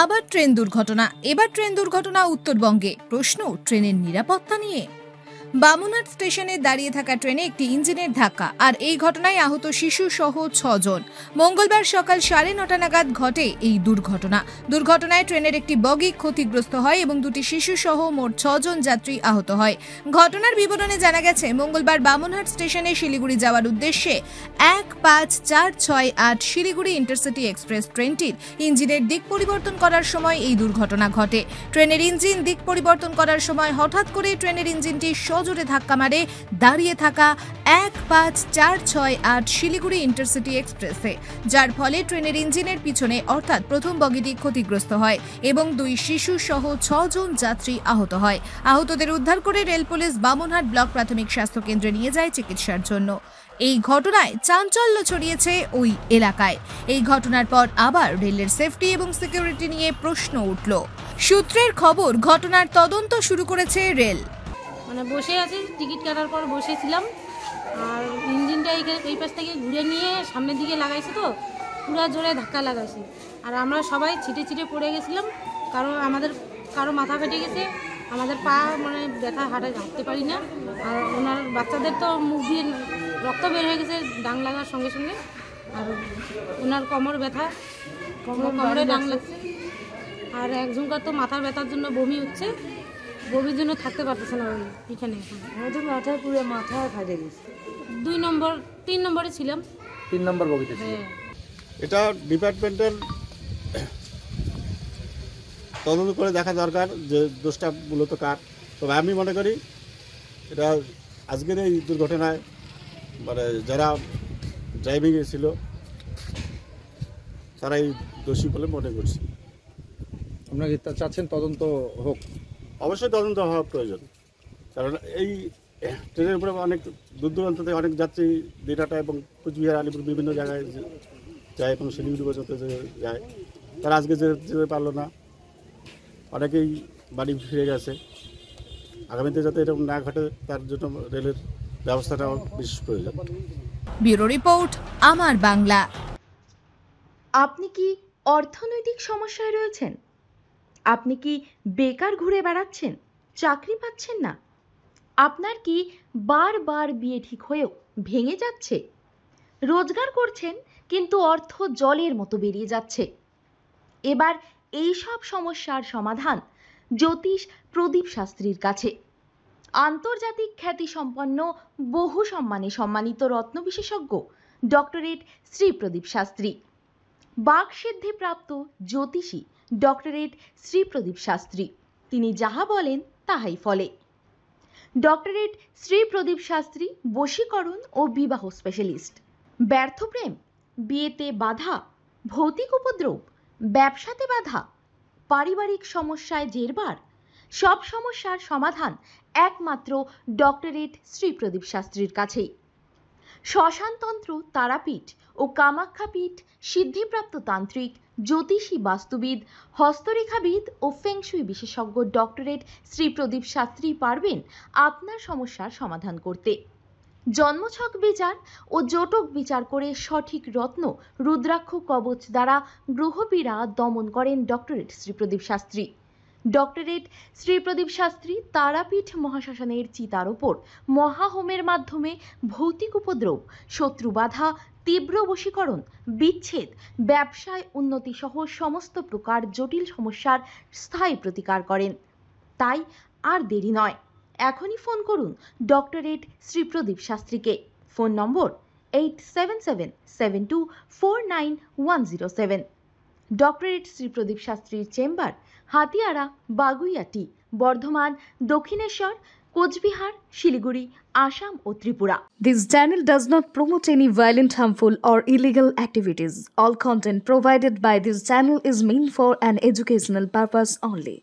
আবার ট্রেন দুর্ঘটনা। এবার ট্রেন দুর্ঘটনা উত্তরবঙ্গে। প্রশ্ন ট্রেনের নিরাপত্তা নিয়ে। বামুনহাট স্টেশনে দাঁড়িয়ে থাকা ট্রেনে একটি ইঞ্জিনের ধাক্কা, আর এই ঘটনায় আহত শিশু সহ 6 জন। মঙ্গলবার সকাল 9:30 নাগাদ ঘটে এই দুর্ঘটনায় ট্রেনের একটি বগি ক্ষতিগ্রস্ত হয় এবং 2টি শিশু সহ মোট 6 জন যাত্রী আহত হয়। ঘটনার বিবরণে জানা গেছে, মঙ্গলবার বামুনহাট স্টেশনে শিলিগুড়ি যাওয়ার উদ্দেশ্যে 15468 শিলিগুড়ি ইন্টারসিটি এক্সপ্রেস ট্রেনটির ইঞ্জিনের দিক পরিবর্তন করার সময় এই দুর্ঘটনা ঘটে। ট্রেনের ইঞ্জিন দিক পরিবর্তন করার সময় হঠাৎ করে ট্রেনের ইঞ্জিনটি জোরে ধাক্কা মারে দাঁড়িয়ে থাকা 15468 শিলিগুড়ি ইন্টারসিটি এক্সপ্রেসে, যার ফলে ট্রেনের ইঞ্জিনের পিছনে অর্থাৎ প্রথম বগিটি ক্ষতিগ্রস্ত হয় এবং 2 শিশু সহ 6 জন যাত্রী আহত হয়। আহতদের উদ্ধার করে রেল পুলিশ বামুনহাট ব্লক প্রাথমিক স্বাস্থ্য কেন্দ্রে নিয়ে যায় চিকিৎসার জন্য। এই ঘটনায় চাঞ্চল্য ছড়িয়েছে ওই এলাকায়। এই ঘটনার পর আবার রেলের সেফটি এবং সিকিউরিটি নিয়ে প্রশ্ন উঠল। সূত্রের খবর, ঘটনার তদন্ত শুরু করেছে রেল। বসে আছি, টিকিট কাটার পর বসেছিলাম, আর ইঞ্জিনটা এই পাশ থেকে ঘুরে নিয়ে সামনের দিকে লাগাইছে, তো পুরো জোরে ধাক্কা লাগাইছে। আর আমরা সবাই ছিটে পড়ে গেছিলাম, কারণ কারো মাথা ফেটে গেছে, আমাদের পা ব্যথা, হাঁটতে পারি না। আর ওনার বাচ্চাদের তো মুখ দিয়ে রক্ত বের হয়ে গেছে ডাং লাগার সঙ্গে সঙ্গে। আর ওনার কোমর ব্যথা, কোমরে ডাং লাগছে। আর একজনকার তো মাথার ব্যথার জন্য বমি হচ্ছে, বমির জন্য থাকতে পারতেছে না এখানে। আমাদের মাথায় পুরো মাথায় ফাটে গেছে। 3 নম্বরে ছিলাম। 3 নম্বর বগিতে ছিল। এটা ডিপার্টমেন্টের তদন্ত করে দেখা দরকার যে দোষটা মূলত কার। তবে আমি মনে করি এটা আজকের এই দুর্ঘটনায় যারা ড্রাইভিংয়ে ছিল তারাই দোষী বলে মনে করছি। আপনারা চাচ্ছেন তদন্ত হোক? অবশ্যই তদন্ত হওয়া প্রয়োজন, কারণ এই ট্রেনের উপরে অনেক দূর দূরান্ত থেকে অনেক যাত্রী দিনহাটা এবং কুচবিহার, আলিপুর বিভিন্ন জায়গায় যায় এবং শিলিগুড়ি পর্যন্ত যায়। তারা আজকে যেতে পারলো না, অনেকেই বাড়ি ফিরে গেছে। আগামীতে যাতে এরকম না ঘটে তার জন্য রেলের ব্যবস্থাটা বিশেষ প্রয়োজন। ব্যুরো রিপোর্ট, আমার বাংলা। আপনি কি অর্থনৈতিক সমস্যায় রয়েছেন? আপনি কি বেকার ঘুরে বেড়াচ্ছেন, চাকরি পাচ্ছেন না? আপনার কি বারবার বিয়ে ঠিক হয়েও ভেঙে যাচ্ছে? রোজগার করছেন কিন্তু অর্থ জলের মতো বেরিয়ে যাচ্ছে। এবার এই সব সমস্যার সমাধান জ্যোতিষ প্রদীপ শাস্ত্রীর কাছে। আন্তর্জাতিক খ্যাতিসম্পন্ন, বহু সম্মানে সম্মানিত রত্ন বিশেষজ্ঞ ডক্টরেট শ্রী প্রদীপ শাস্ত্রী, বাকসিদ্ধিপ্রাপ্ত জ্যোতিষী ডক্টরেট শ্রী প্রদীপ শাস্ত্রী। তিনি যাহা বলেন তাহাই ফলে। ডক্টরেট শ্রী প্রদীপ শাস্ত্রী বশীকরণ ও বিবাহ স্পেশালিস্ট। ব্যর্থ প্রেম, বিয়েতে বাধা, ভৌতিক উপদ্রব, ব্যবসাতে বাধা, পারিবারিক সমস্যায় জেরবার, সব সমস্যার সমাধান একমাত্র ডক্টরেট শ্রী প্রদীপ শাস্ত্রীর কাছেই। শ্মশানতন্ত্র, তারাপীঠ ও কামাখ্যাপীঠ, সিদ্ধিপ্রাপ্ত তান্ত্রিক, জ্যোতিষী, বাস্তুবিদ, হস্তরেখাবিদ ও ফেংশুই বিশেষজ্ঞ ডক্টরেট শ্রী প্রদীপ শাস্ত্রী পারবেন আপনার সমস্যার সমাধান করতে। জন্মছক বিচার ও জটক বিচার করে সঠিক রত্ন, রুদ্রাক্ষ কবচ দ্বারা গ্রহপীড়া দমন করেন ডক্টরেট শ্রী প্রদীপ শাস্ত্রী। ডক্টরেট শ্রী প্রদীপ শাস্ত্রী তারাপীঠ মহাশ্মশানের চিতার ওপর মহাহোমের মাধ্যমে ভৌতিক উপদ্রব, শত্রু বাধা, তীব্র বশীকরণ, বিচ্ছেদ, ব্যবসায় উন্নতি সহ সমস্ত প্রকার জটিল সমস্যার স্থায়ী প্রতিকার করেন। তাই আর দেরি নয়, এখনই ফোন করুন ডক্টরেট শ্রী প্রদীপ শাস্ত্রীকে। Phone number 8777249107। Doctorate Shri Pradip শাস্ত্রীর চেম্বার হাতিয়াড়া, বাগুইয়াটি, বর্ধমান, দক্ষিণেশ্বর, কোচবিহার, শিলিগুড়ি, আসাম ও Tripura. This channel does not promote any violent, harmful or illegal activities. All content provided by this channel is meant for an educational purpose only.